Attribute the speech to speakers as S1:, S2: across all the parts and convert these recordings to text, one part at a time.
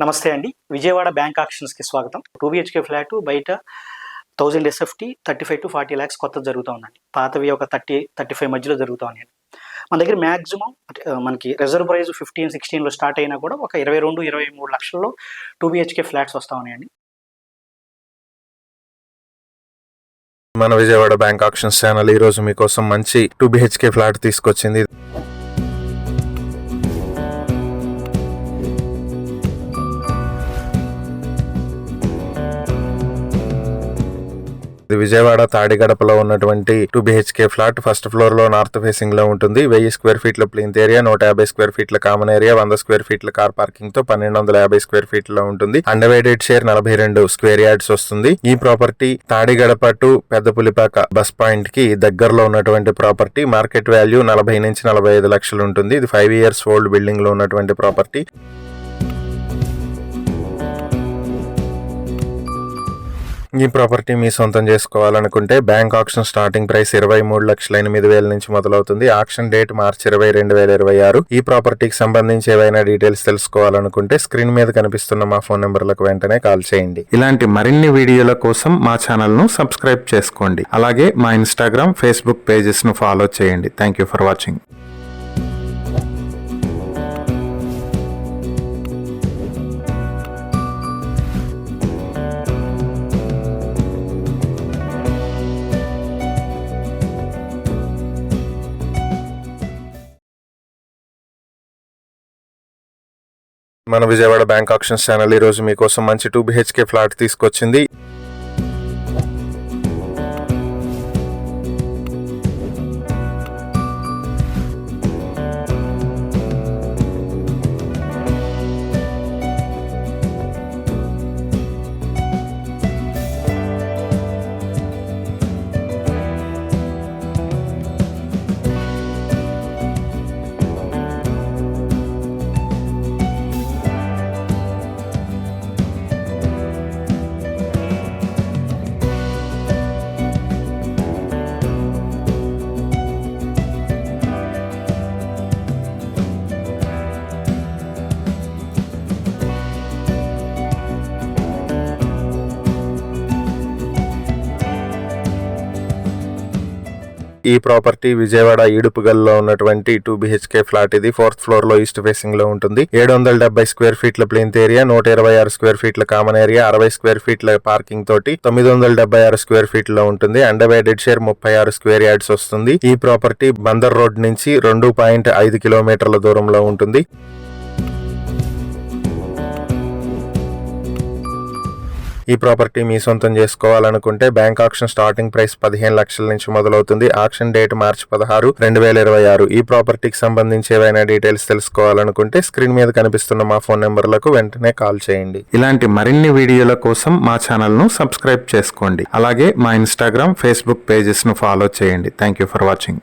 S1: నమస్తే అండి. విజయవాడ బ్యాంక్ ఆక్షన్స్‌కి స్వాగతం. 2 బీహెచ్‌కే ఫ్లాట్ బయట 1000 ఎస్ఎఫ్‌టీ 35-40 లాక్స్ కొత్తది జరుగుతా ఉందండి. పాతవి ఒక 30, 35 మధ్యలో జరుగుతా ఉన్నాయండి. మన దగ్గర మాక్సిమం మనకి రిజర్వ్ ప్రైస్ 15, 16లో స్టార్ట్ అయినా కూడా ఒక 22, 23 లక్షల్లో 2 బీహెచ్‌కే ఫ్లాట్స్ వస్తా ఉన్నాయండి.
S2: మన విజయవాడ బ్యాంక్ ఆక్షన్స్ ఛానల్ ఈ రోజు మీకోసం మంచి 2 బీహెచ్‌కే ఫ్లాట్ తీసుకొచ్చింది. ఇది విజయవాడ తాడిగడపలో ఉన్నటువంటి 2 బీహెచ్‌కే ఫ్లాట్. ఫస్ట్ ఫ్లోర్ లో నార్త్ ఫేసింగ్ లో ఉంటుంది. 1000 స్క్వేర్ ఫీట్ల ప్లింత్ ఏరియా, 150 స్క్వేర్ ఫీట్ల కామన్ ఏరియా, 100 స్క్వేర్ ఫీట్ల కార్ పార్కింగ్ తో 1250 స్క్వేర్ ఫీట్ లో ఉంటుంది. అన్డివైడెడ్ షేర్ 42 స్క్వేర్ యార్డ్స్ వస్తుంది. ఈ property Tadigadapa to Peddapulipaka bus point కి దగ్గరలో ఉన్నటువంటి ప్రాపర్టీ. మార్కెట్ వాల్యూ 40 నుంచి 45 లక్షలు ఉంటుంది. ఇది 5 years ఓల్డ్ బిల్డింగ్ లో ఉన్నటువంటి ప్రాపర్టీ. ఈ ప్రాపర్టీ మీ సొంతం చేసుకోవాలనుకుంటే బ్యాంక్ ఆక్షన్ స్టార్టింగ్ ప్రైస్ 23,08,000 నుంచి మొదలవుతుంది. ఆక్షన్ డేట్ మార్చి 20, 2026. ఈ ప్రాపర్టీకి సంబంధించి ఏవైనా డీటెయిల్స్ తెలుసుకోవాలనుకుంటే స్క్రీన్ మీద కనిపిస్తున్న మా ఫోన్ నెంబర్లకు వెంటనే కాల్ చేయండి. ఇలాంటి మరిన్ని వీడియోల కోసం మా ఛానల్ ను సబ్స్క్రైబ్ చేసుకోండి. అలాగే మా ఇన్స్టాగ్రామ్, ఫేస్బుక్ పేజెస్ ను ఫాలో చేయండి. Thank you for watching. మన విజయవాడ బ్యాంక్ ఆక్షన్స్ ఛానల్ ఈ రోజు మీకోసం మంచి 2 బీహెచ్‌కే ఫ్లాట్ తీసుకొచ్చింది. ఈ ప్రాపర్టీ విజయవాడ ఈడుపుగల్లో ఉన్నటువంటి 2 బీహెచ్‌కే ఫ్లాట్. ఇది 4th ఫ్లోర్ లో ఈస్ట్ ఫేసింగ్ లో ఉంటుంది. 770 స్క్వేర్ ఫీట్ల ప్లింత్ ఏరియా, 126 స్క్వేర్ ఫీట్ల కామన్ ఏరియా, 60 స్క్వేర్ ఫీట్ల పార్కింగ్ తోటి 976 స్క్వేర్ ఫీట్ లో ఉంటుంది. అన్డివైడెడ్ షేర్ 36 స్క్వేర్ యార్డ్స్ వస్తుంది. ఈ ప్రాపర్టీ బందర్ రోడ్ నుంచి 2.5 కిలోమీటర్ల దూరంలో ఉంటుంది. ఈ ప్రాపర్టీ మీ సొంతం చేసుకోవాలనుకుంటే బ్యాంక్ ఆక్షన్ స్టార్టింగ్ ప్రైస్ 15 లక్షల నుంచి మొదలవుతుంది. ఆక్షన్ డేట్ మార్చి 16, 2026. ఈ ప్రాపర్టీకి సంబంధించి ఏవైనా డీటెయిల్స్ తెలుసుకోవాలనుకుంటే స్క్రీన్ మీద కనిపిస్తున్న మా ఫోన్ నెంబర్లకు వెంటనే కాల్ చేయండి. ఇలాంటి మరిన్ని వీడియోల కోసం మా ఛానల్ ను సబ్స్క్రైబ్ చేసుకోండి. అలాగే మా ఇన్స్టాగ్రామ్, ఫేస్బుక్ పేజెస్ ను ఫాలో చేయండి. Thank you for watching.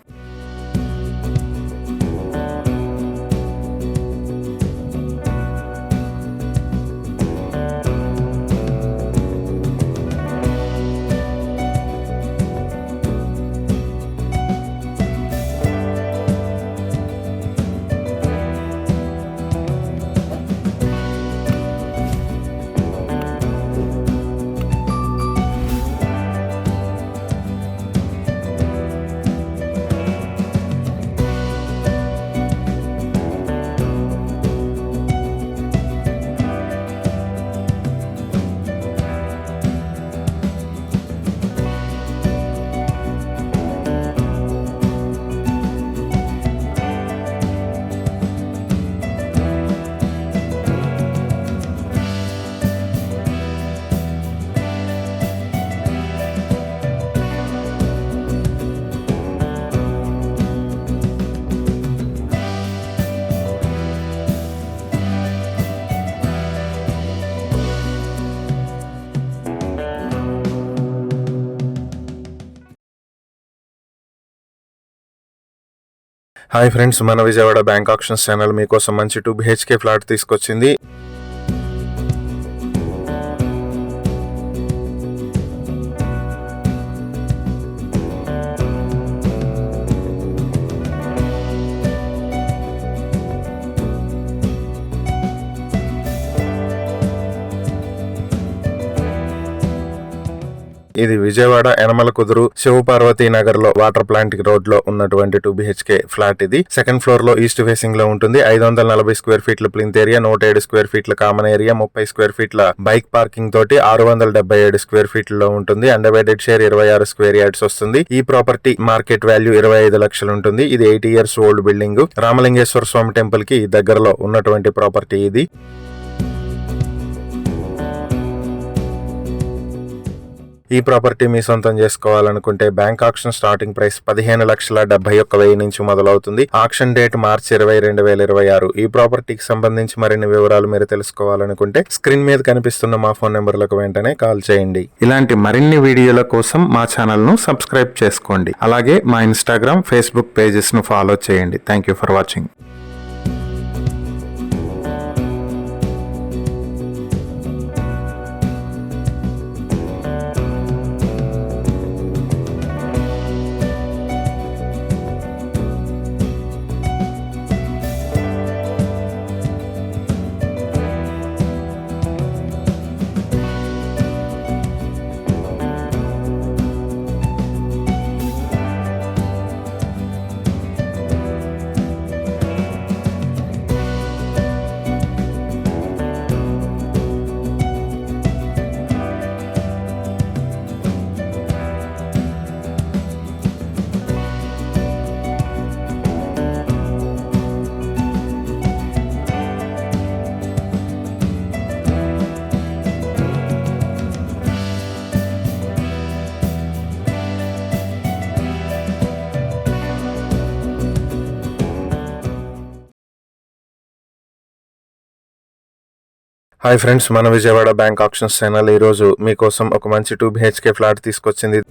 S2: Hi friends, మన విజయవాడ బ్యాంక్ ఆక్షన్స్ ఛానల్ మీకోసం మంచి 2 బీహెచ్‌కే ఫ్లాట్ తీసుకొచ్చింది. ఇది విజయవాడ యనమల కుదురు శివపార్వతి నగర్ లో వాటర్ ప్లాంట్ రోడ్ లో ఉన్నటువంటి 2 BHK ఫ్లాట్ ఇది. సెకండ్ ఫ్లోర్ లో ఈస్ట్ ఫేసింగ్ లో ఉంటుంది. 540 స్క్వేర్ ఫీట్ల ప్లింత్ ఏరియా, 107 స్క్వేర్ ఫీట్ల కామన్ ఏరియా, 30 స్క్వేర్ ఫీట్ల బైక్ పార్కింగ్ తోటి 677 స్క్వేర్ ఫీట్లలో ఉంటుంది. అన్డివైడెడ్ షేర్ 26 స్క్వేర్ యార్డ్స్ వస్తుంది. ఈ ప్రాపర్టీ మార్కెట్ వాల్యూ 25 లక్షలు ఉంటుంది. ఇది 80 ఇయర్స్ ఓల్డ్ బిల్డింగ్. రామలింగేశ్వర స్వామి టెంపుల్ కి దగ్గరలో ఉన్నటువంటి ప్రాపర్టీ ఇది. ఈ ప్రాపర్టీ మీ సొంతం చేసుకోవాలనుకుంటే బ్యాంక్ ఆక్షన్ స్టార్టింగ్ ప్రైస్ 15,71,000 నుంచి మొదలవుతుంది. ఆక్షన్ డేట్ మార్చి 20, 2026. ఈ ప్రాపర్టీకి సంబంధించి మరిన్ని వివరాలు మీరు తెలుసుకోవాలనుకుంటే స్క్రీన్ మీద కనిపిస్తున్న మా ఫోన్ నెంబర్లకు వెంటనే కాల్ చేయండి. ఇలాంటి మరిన్ని వీడియోల కోసం మా ఛానల్ ను సబ్స్క్రైబ్ చేసుకోండి. అలాగే మా ఇన్స్టాగ్రామ్, ఫేస్బుక్ పేజెస్ ను ఫాలో చేయండి. Thank you for watching. Hi friends, మన విజయవాడ బ్యాంక్ ఆప్షన్స్ ఛానల్ ఈ రోజు మీకోసం ఒక మంచి 2 BHK ఫ్లాట్ తీసుకొచ్చింది.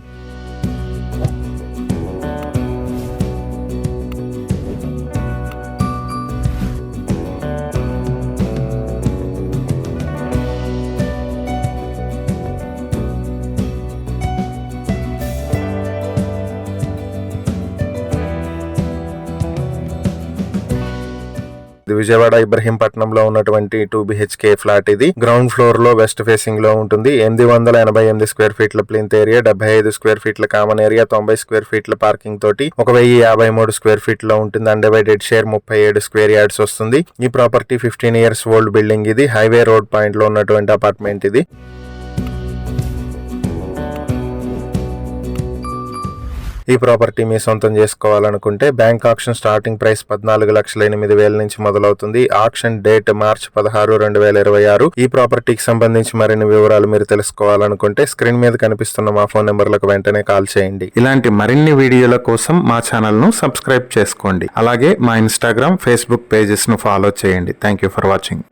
S2: విజయవాడ ఇబ్రహీంపట్నంలో ఉన్నటువంటి 2 BHK ఫ్లాట్ ఇది. గ్రౌండ్ ఫ్లోర్ లో వెస్ట్ ఫేసింగ్ లో ఉంటుంది. 888 స్క్వేర్ ఫీట్ల ప్లింత్ ఏరియా, 75 స్క్వేర్ ఫీట్ల కామన్ ఏరియా, 90 స్క్వేర్ ఫీట్ల పార్కింగ్ తోటి 1053 స్క్వేర్ ఫీట్ లో ఉంటుంది. అన్డివైడెడ్ షేర్ 37 స్క్వేర్ యార్డ్స్ వస్తుంది. ఈ ప్రాపర్టీ 15 ఇయర్స్ ఓల్డ్ బిల్డింగ్ ఇది. హైవే రోడ్ పాయింట్ లో ఉన్నటువంటి అపార్ట్మెంట్ ఇది. ఈ ప్రాపర్టీ మీ సొంతం చేసుకోవాలనుకుంటే బ్యాంక్ ఆక్షన్ స్టార్టింగ్ ప్రైస్ 14,08,000 నుంచి మొదలవుతుంది. ఆక్షన్ డేట్ మార్చి 16, 2026. ఈ ప్రాపర్టీకి సంబంధించి మరిన్ని వివరాలు మీరు తెలుసుకోవాలనుకుంటే స్క్రీన్ మీద కనిపిస్తున్న మా ఫోన్ నెంబర్లకు వెంటనే కాల్ చేయండి. ఇలాంటి మరిన్ని వీడియోల కోసం మా ఛానల్ ను సబ్స్క్రైబ్ చేసుకోండి. అలాగే మా ఇన్స్టాగ్రామ్, ఫేస్బుక్ పేజెస్ ను ఫాలో చేయండి. Thank you for watching.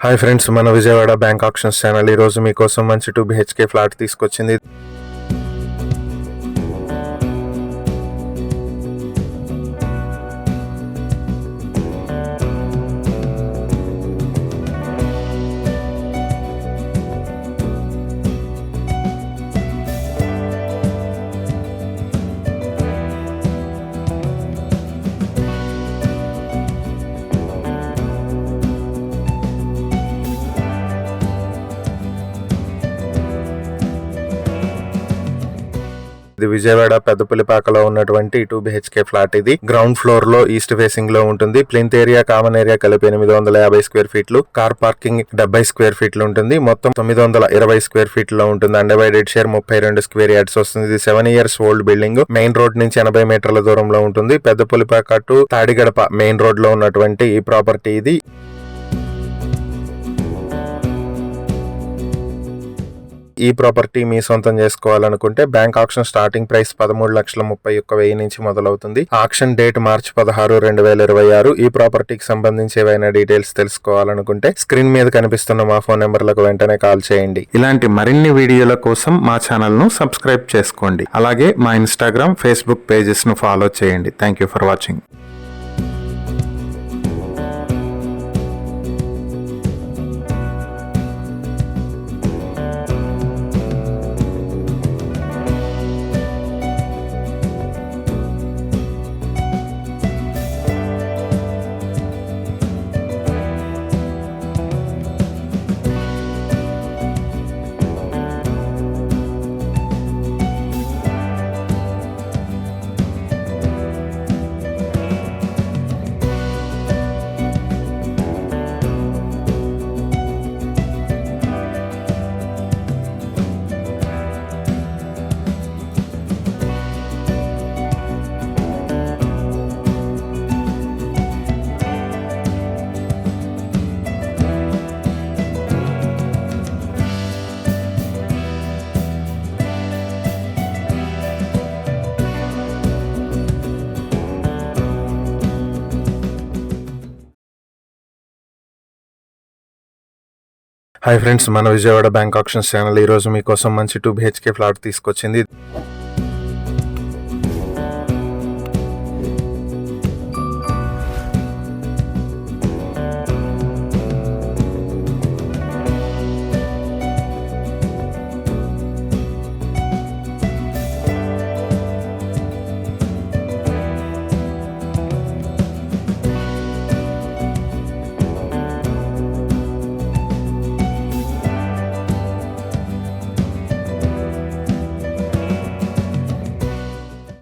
S2: Hi friends, మన విజయవాడ బ్యాంక్ ఆప్షన్స్ ఛానల్ ఈ రోజు మీకోసం మంచి 2 BHK ఫ్లాట్ తీసుకొచ్చింది. ఇది విజయవాడ పెద్దపులిపాకలో ఉన్నటువంటి 2 BHK ఫ్లాట్ ఇది. గ్రౌండ్ ఫ్లోర్ లో ఈస్ట్ ఫేసింగ్ లో ఉంటుంది. ప్లింత్ ఏరియా, కామన్ ఏరియా కలిపి 850 స్క్వేర్ ఫీట్లు, కార్ పార్కింగ్ 70 స్క్వేర్ ఫీట్లు ఉంటుంది. మొత్తం 920 స్క్వేర్ ఫీట్లో ఉంటుంది. అన్డివైడెడ్ షేర్ 32 స్క్వేర్ యార్డ్స్ వస్తుంది. ఇది 7 years old building. Main road నుంచి 80 మీటర్ల దూరంలో ఉంటుంది. పెద్దపులిపాక టు తాడిగడప మెయిన్ రోడ్ లో ఉన్నటువంటి ఈ ప్రాపర్టీ ఇది. ఈ ప్రాపర్టీ మీ సొంతం చేసుకోవాలనుకుంటే బ్యాంక్ ఆక్షన్ స్టార్టింగ్ ప్రైస్ 13,31,100 నుంచి మొదలవుతుంది. ఆక్షన్ డేట్ మార్చి 16, 2026. ఈ ప్రాపర్టీకి సంబంధించి ఏవైనా డీటెయిల్స్ తెలుసుకోవాలనుకుంటే స్క్రీన్ మీద కనిపిస్తున్న మా ఫోన్ నెంబర్లకు వెంటనే కాల్ చేయండి. ఇలాంటి మరిన్ని వీడియోల కోసం మా ఛానల్ ను సబ్స్క్రైబ్ చేసుకోండి. అలాగే మా ఇన్స్టాగ్రామ్, ఫేస్బుక్ పేజెస్ ను ఫాలో చేయండి. Thank you for watching. Hi friends, మన విజయవాడ బ్యాంక్ ఆక్షన్స్ ఛానల్ ఈ రోజు మీకోసం మంచి 2 BHK ఫ్లాట్ తీసుకొచ్చింది.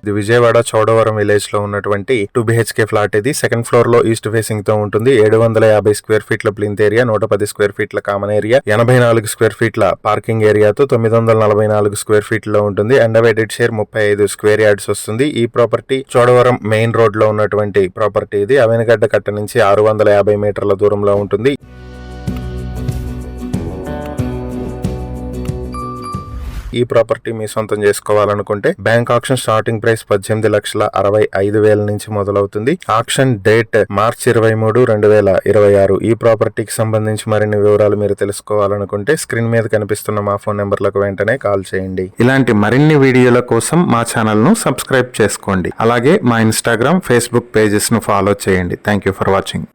S2: ఇది విజయవాడ చౌడవరం విలేజ్ లో ఉన్నటువంటి 2 BHK ఫ్లాట్. ఇది సెకండ్ ఫ్లోర్ లో ఈస్ట్ ఫేసింగ్ తో ఉంటుంది. 750 స్క్వేర్ ఫీట్ల ప్లింత్ ఏరియా, 110 స్క్వేర్ ఫీట్ల కామన్ ఏరియా, 84 స్క్వేర్ ఫీట్ల పార్కింగ్ ఏరియాతో 944 స్క్వేర్ ఫీట్ లో ఉంటుంది. అండర్వైటెడ్ షేర్ 35 స్క్వేర్ యార్డ్స్ వస్తుంది. ఈ ప్రాపర్టీ చౌడవరం మెయిన్ రోడ్ లో ఉన్నటువంటి ప్రాపర్టీ. ఇది అవినగడ్డ కట్ట నుంచి 650 మీటర్ల దూరంలో ఉంటుంది. ఈ ప్రాపర్టీ మీ సొంతం చేసుకోవాలనుకుంటే బ్యాంక్ ఆక్షన్ స్టార్టింగ్ ప్రైస్ 18,65,000 నుంచి మొదలవుతుంది. ఆక్షన్ డేట్ మార్చి 23, 2026. ఈ ప్రాపర్టీకి సంబంధించి మరిన్ని వివరాలు మీరు తెలుసుకోవాలనుకుంటే స్క్రీన్ మీద కనిపిస్తున్న మా ఫోన్ నెంబర్లకు వెంటనే కాల్ చేయండి. ఇలాంటి మరిన్ని వీడియోల కోసం మా ఛానల్ ను సబ్స్క్రైబ్ చేసుకోండి. అలాగే మా ఇన్స్టాగ్రామ్, ఫేస్బుక్ పేజెస్ ను ఫాలో చేయండి. Thank you for watching.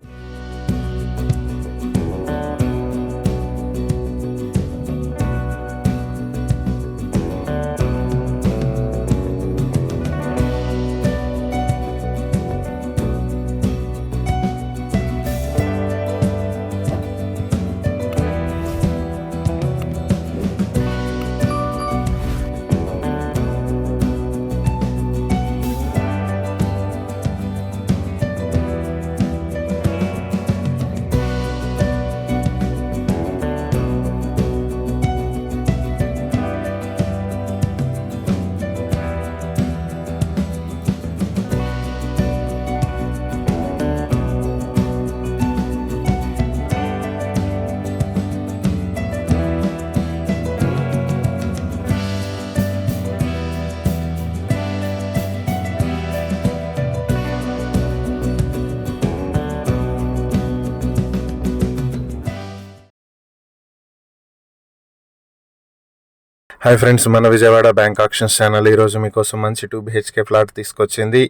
S2: Hi friends, మన విజయవాడ బ్యాంక్ ఆక్షన్స్ ఛానల్ ఈ రోజు మీకోసం మంచి 2 BHK ఫ్లాట్ తీసుకొచ్చింది.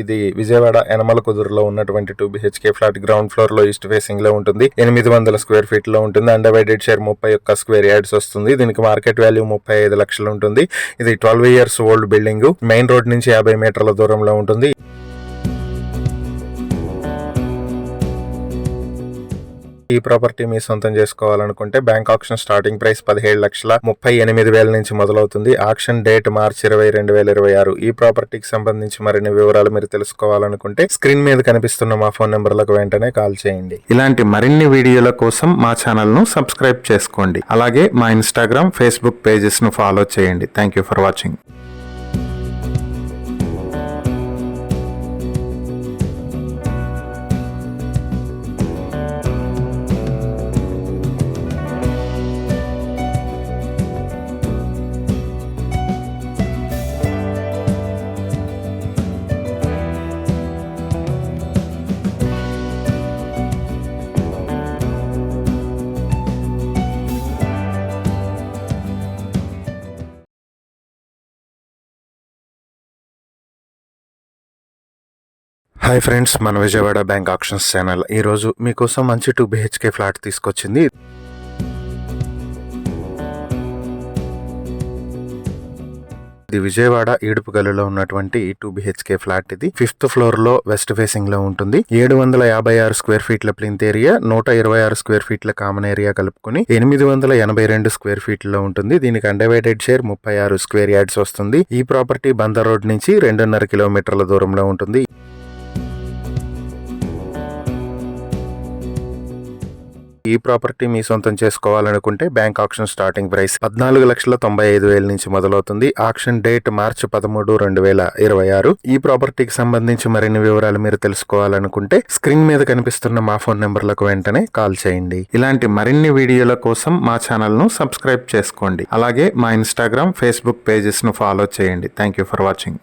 S2: ఇది విజయవాడ యనమల కుదురులో ఉన్నటువంటి 2 BHK ఫ్లాట్. గ్రౌండ్ ఫ్లోర్ లో ఈస్ట్ ఫేసింగ్ లో ఉంటుంది. 800 స్క్వేర్ ఫీట్ లో ఉంటుంది. అండర్వైటెడ్ షేర్ 31 స్క్వేర్ యార్డ్స్ వస్తుంది. దీనికి మార్కెట్ వాల్యూ 35 లక్షలు ఉంటుంది. ఇది 12 years old building. Main road నుంచి 50 మీటర్ల దూరంలో ఉంటుంది. ఈ ప్రాపర్టీ మీ సొంతం చేసుకోవాలనుకుంటే బ్యాంక్ ఆక్షన్ స్టార్టింగ్ ప్రైస్ 17,38,000 నుంచి మొదలవుతుంది. ఆక్షన్ డేట్ మార్చి 20, 2026. ఈ ప్రాపర్టీకి సంబంధించి మరిన్ని వివరాలు మీరు తెలుసుకోవాలనుకుంటే స్క్రీన్ మీద కనిపిస్తున్న మా ఫోన్ నెంబర్లకు వెంటనే కాల్ చేయండి. ఇలాంటి మరిన్ని వీడియోల కోసం మా ఛానల్ ను సబ్స్క్రైబ్ చేసుకోండి. అలాగే మా ఇన్స్టాగ్రామ్, ఫేస్బుక్ పేజెస్ ను ఫాలో చేయండి. Thank you for watching. Hi friends, మన విజయవాడ బ్యాంక్ ఆక్షన్స్ ఛానల్ ఈరోజు మీకోసం మంచి 2 BHK ఫ్లాట్ తీసుకొచ్చింది. ఇది విజయవాడ ఈడుపుగల్లులో ఉన్నటువంటి 2 BHK ఫ్లాట్. ఇది 5th ఫ్లోర్ లో వెస్ట్ ఫేసింగ్ లో ఉంటుంది. 756 స్క్వేర్ ఫీట్ల ప్లింత్ ఏరియా, 126 స్క్వేర్ ఫీట్ల కామన్ ఏరియా కలుపుకుని 882 స్క్వేర్ ఫీట్లలో ఉంటుంది. దీనికి అన్డివైడెడ్ షేర్ 36 స్క్వేర్ యార్డ్స్ వస్తుంది. ఈ ప్రాపర్టీ బందర్ రోడ్ నుంచి 2.5 కిలోమీటర్ల దూరంలో ఉంటుంది. ఈ ప్రాపర్టీ మీ సొంతం చేసుకోవాలనుకుంటే బ్యాంక్ ఆక్షన్ స్టార్టింగ్ ప్రైస్ 14,95,000 నుంచి మొదలవుతుంది. ఆక్షన్ డేట్ మార్చి 13, 2026. ఈ ప్రాపర్టీకి సంబంధించి మరిన్ని వివరాలు మీరు తెలుసుకోవాలనుకుంటే స్క్రీన్ మీద కనిపిస్తున్న మా ఫోన్ నెంబర్లకు వెంటనే కాల్ చేయండి. ఇలాంటి మరిన్ని వీడియోల కోసం మా ఛానల్ ను సబ్స్క్రైబ్ చేసుకోండి. అలాగే మా ఇన్స్టాగ్రామ్, ఫేస్బుక్ పేజెస్ ను ఫాలో చేయండి. Thank you for watching.